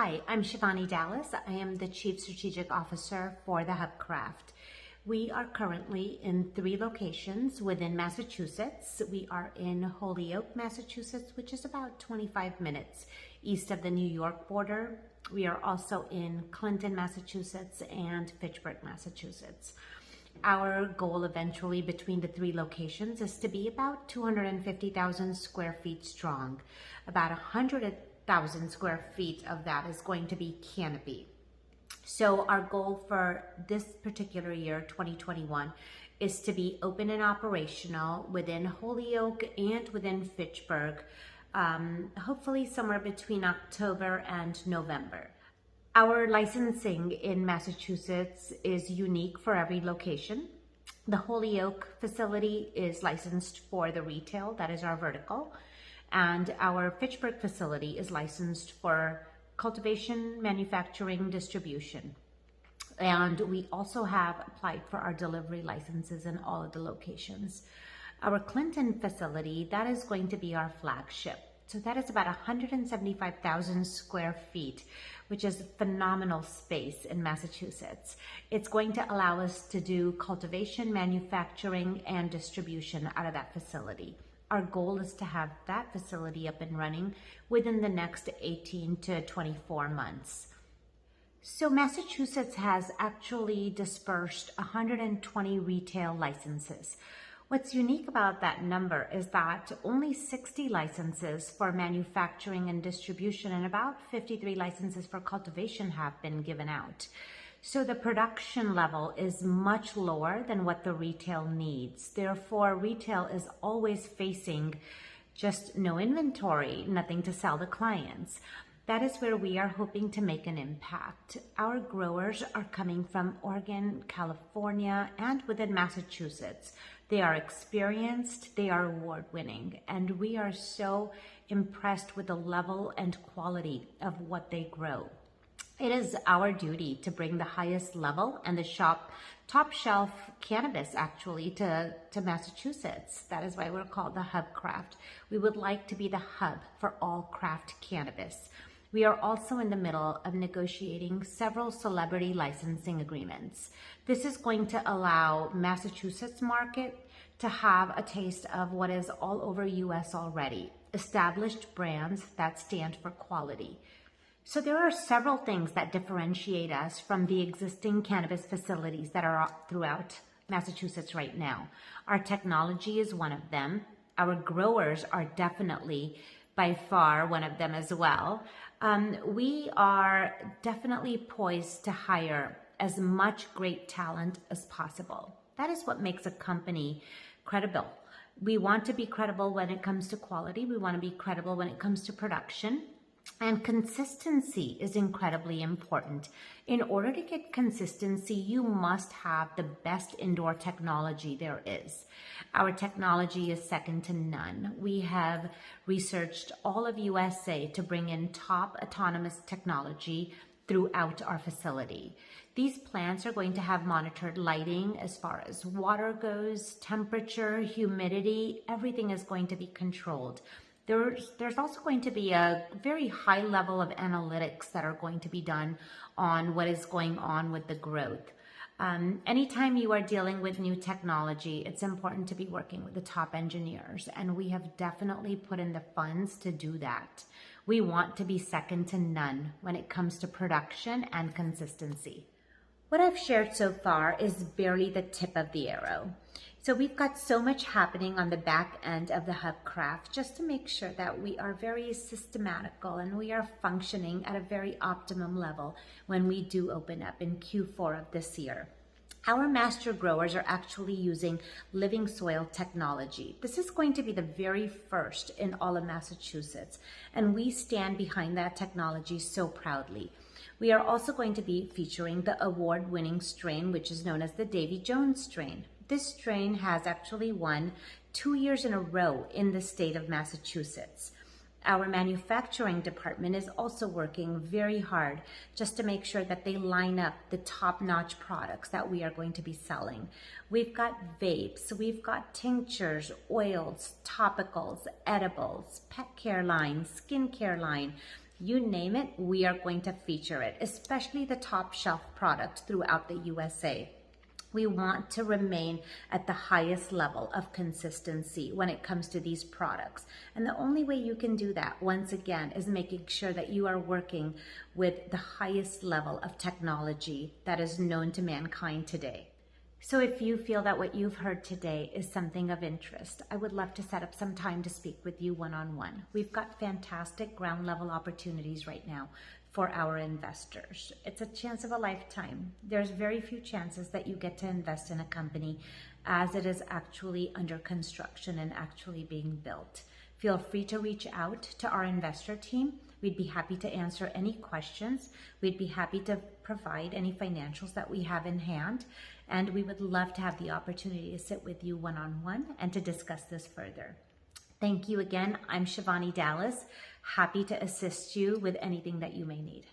Hi, I'm Shivani Dallas. I am the Chief Strategic Officer for the Hubcraft. We are currently in 3 locations within Massachusetts. We are in Holyoke, Massachusetts, which is about 25 minutes east of the New York border. We are also in Clinton, Massachusetts, and Fitchburg, Massachusetts. Our goal eventually between the 3 locations is to be about 250,000 square feet strong. About 100,000 square feet of that is going to be canopy. So our goal for this particular year, 2021, is to be open and operational within Holyoke and within Fitchburg, hopefully somewhere between October and November. Our licensing in Massachusetts is unique for every location. The Holyoke facility is licensed for the retail, that is our vertical, and our Fitchburg facility is licensed for cultivation, manufacturing, distribution. And we also have applied for our delivery licenses in all of the locations. Our Clinton facility, that is going to be our flagship. So that is about 175,000 square feet, which is phenomenal space in Massachusetts. It's going to allow us to do cultivation, manufacturing, and distribution out of that facility. Our goal is to have that facility up and running within the next 18 to 24 months. So Massachusetts has actually dispersed 120 retail licenses. What's unique about that number is that only 60 licenses for manufacturing and distribution and about 53 licenses for cultivation have been given out. So the production level is much lower than what the retail needs. Therefore, retail is always facing just no inventory, nothing to sell to clients. That is where we are hoping to make an impact. Our growers are coming from Oregon, California, and within Massachusetts. They are experienced, they are award-winning, and we are so impressed with the level and quality of what they grow. It is our duty to bring the highest level and the top shelf cannabis actually to Massachusetts. That is why we're called the Hubcraft. We would like to be the hub for all craft cannabis. We are also in the middle of negotiating several celebrity licensing agreements. This is going to allow Massachusetts market to have a taste of what is all over US already, established brands that stand for quality. So there are several things that differentiate us from the existing cannabis facilities that are throughout Massachusetts right now. Our technology is one of them. Our growers are definitely by far one of them as well. We are definitely poised to hire as much great talent as possible. That is what makes a company credible. We want to be credible when it comes to quality. We want to be credible when it comes to production. And consistency is incredibly important. In order to get consistency, you must have the best indoor technology there is. Our technology is second to none. We have researched all of USA to bring in top autonomous technology throughout our facility. These plants are going to have monitored lighting as far as water goes, temperature, humidity, everything is going to be controlled. There's also going to be a very high level of analytics that are going to be done on what is going on with the growth. Anytime you are dealing with new technology, it's important to be working with the top engineers, and we have definitely put in the funds to do that. We want to be second to none when it comes to production and consistency. What I've shared so far is barely the tip of the arrow. So we've got so much happening on the back end of the Hubcraft just to make sure that we are very systematical and we are functioning at a very optimum level when we do open up in Q4 of this year. Our master growers are actually using living soil technology. This is going to be the very first in all of Massachusetts, and we stand behind that technology so proudly. We are also going to be featuring the award-winning strain, which is known as the Davy Jones strain. This strain has actually won 2 years in a row in the state of Massachusetts. Our manufacturing department is also working very hard just to make sure that they line up the top-notch products that we are going to be selling. We've got vapes, we've got tinctures, oils, topicals, edibles, pet care line, skin care line, You name it, we are going to feature it, especially the top shelf product throughout the USA. We want to remain at the highest level of consistency when it comes to these products. And the only way you can do that, once again, is making sure that you are working with the highest level of technology that is known to mankind today. So if you feel that what you've heard today is something of interest, I would love to set up some time to speak with you one-on-one. We've got fantastic ground level opportunities right now for our investors. It's a chance of a lifetime. There's very few chances that you get to invest in a company as it is actually under construction and actually being built. Feel free to reach out to our investor team. We'd be happy to answer any questions. We'd be happy to provide any financials that we have in hand. And we would love to have the opportunity to sit with you one-on-one and to discuss this further. Thank you again. I'm Shivani Dallas. Happy to assist you with anything that you may need.